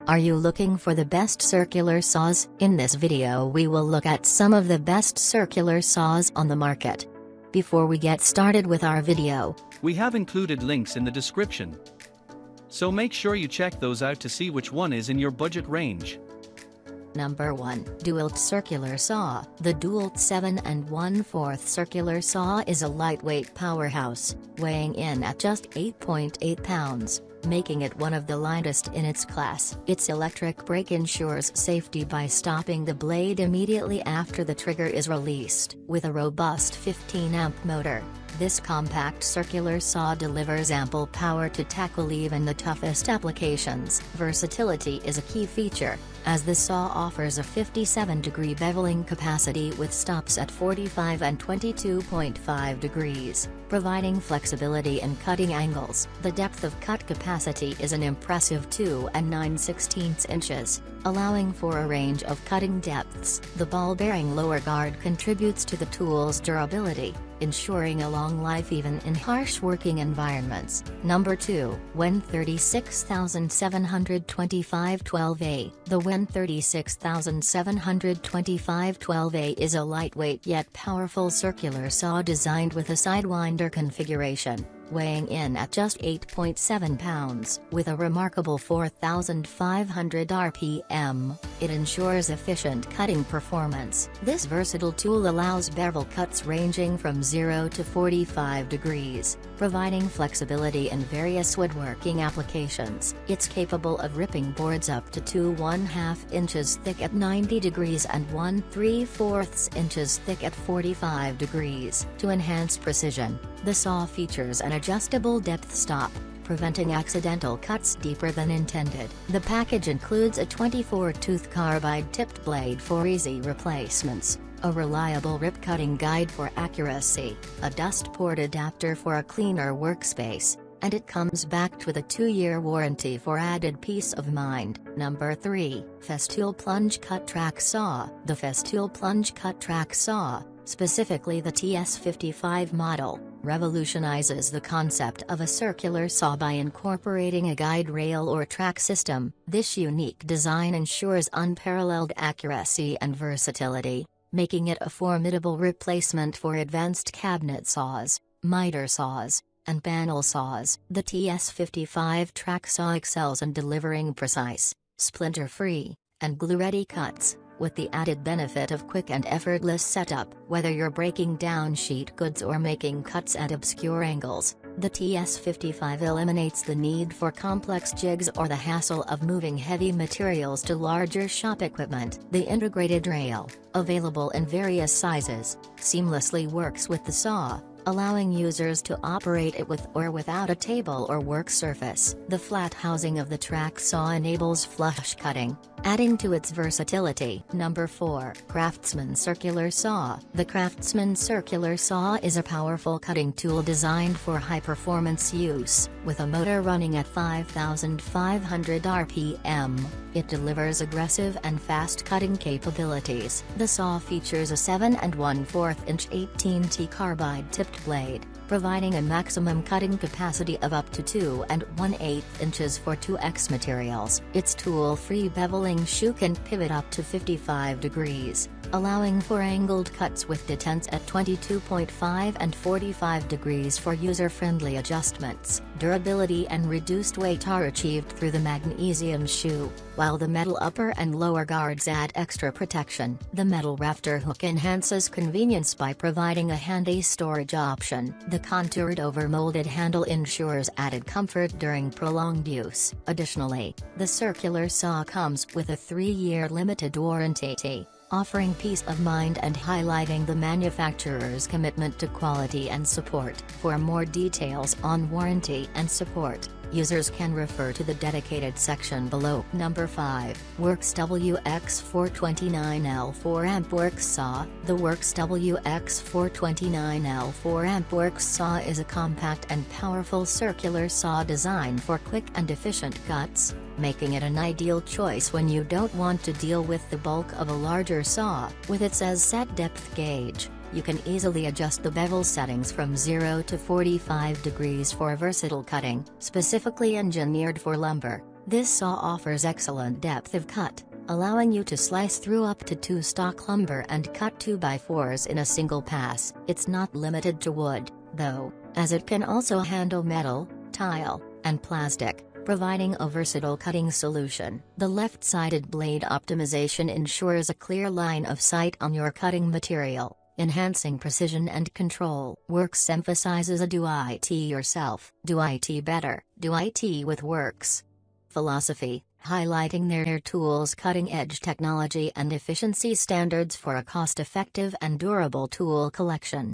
Are you looking for the best circular saws? In this video we will look at some of the best circular saws on the market. Before we get started with our video, we have included links in the description, so make sure you check those out to see which one is in your budget range. Number 1. DeWalt Circular Saw. The DeWalt 7 1/4 circular saw is a lightweight powerhouse, weighing in at just 8.8 pounds, making it one of the lightest in its class. Its electric brake ensures safety by stopping the blade immediately after the trigger is released. With a robust 15-amp motor, this compact circular saw delivers ample power to tackle even the toughest applications. Versatility is a key feature, as the saw offers a 57-degree beveling capacity with stops at 45 and 22.5 degrees, providing flexibility in cutting angles. The depth of cut capacity is an impressive 2 9/16 inches, allowing for a range of cutting depths. The ball-bearing lower guard contributes to the tool's durability, ensuring a long life even in harsh working environments. Number 2. WEN 36725 12A. The WEN 36725 12A is a lightweight yet powerful circular saw designed with a sidewinder configuration, weighing in at just 8.7 pounds. With a remarkable 4,500 RPM, it ensures efficient cutting performance. This versatile tool allows bevel cuts ranging from 0 to 45 degrees, providing flexibility in various woodworking applications. It's capable of ripping boards up to 2.5 inches thick at 90 degrees and 1/3 inches thick at 45 degrees. To enhance precision, the saw features an adjustable depth stop, preventing accidental cuts deeper than intended. The package includes a 24-tooth carbide-tipped blade for easy replacements, a reliable rip-cutting guide for accuracy, a dust port adapter for a cleaner workspace, and it comes backed with a 2-year warranty for added peace of mind. Number 3. Festool Plunge Cut Track Saw. The Festool Plunge Cut Track Saw, specifically the TS55 model, revolutionizes the concept of a circular saw by incorporating a guide rail or track system. This unique design ensures unparalleled accuracy and versatility, making it a formidable replacement for advanced cabinet saws, miter saws, and panel saws. The TS55 track saw excels in delivering precise, splinter-free, and glue-ready cuts, with the added benefit of quick and effortless setup. Whether you're breaking down sheet goods or making cuts at obscure angles, the TS55 eliminates the need for complex jigs or the hassle of moving heavy materials to larger shop equipment. The integrated rail, available in various sizes, seamlessly works with the saw, allowing users to operate it with or without a table or work surface. The flat housing of the track saw enables flush cutting, adding to its versatility. Number 4. Craftsman Circular Saw. The Craftsman Circular Saw is a powerful cutting tool designed for high-performance use. With a motor running at 5,500 RPM, it delivers aggressive and fast cutting capabilities. The saw features a 7 1/4 inch 18T carbide-tipped blade, providing a maximum cutting capacity of up to 2 1/8 inches for 2X materials. Its tool-free beveling shoe can pivot up to 55 degrees, allowing for angled cuts with detents at 22.5 and 45 degrees for user-friendly adjustments. Durability and reduced weight are achieved through the magnesium shoe, while the metal upper and lower guards add extra protection. The metal rafter hook enhances convenience by providing a handy storage option. The contoured over-molded handle ensures added comfort during prolonged use. Additionally, the circular saw comes with a 3-year limited warranty, offering peace of mind and highlighting the manufacturer's commitment to quality and support. For more details on warranty and support, users can refer to the dedicated section below. Number 5. Worx WX429L 4-amp Worx Saw. The Worx WX429L 4-amp Worx Saw is a compact and powerful circular saw designed for quick and efficient cuts, making it an ideal choice when you don't want to deal with the bulk of a larger saw. With its as-set depth gauge, you can easily adjust the bevel settings from 0 to 45 degrees for versatile cutting. Specifically engineered for lumber, This saw offers excellent depth of cut, allowing you to slice through up to 2 stock lumber and cut 2x4s in a single pass. It's not limited to wood, though, as it can also handle metal, tile, and plastic, providing a versatile cutting solution. The left-sided blade optimization ensures a clear line of sight on your cutting material, enhancing precision and control. Works emphasizes a do it yourself. Do it better, do it with Works philosophy, highlighting their tools' cutting-edge technology and efficiency standards for a cost-effective and durable tool collection.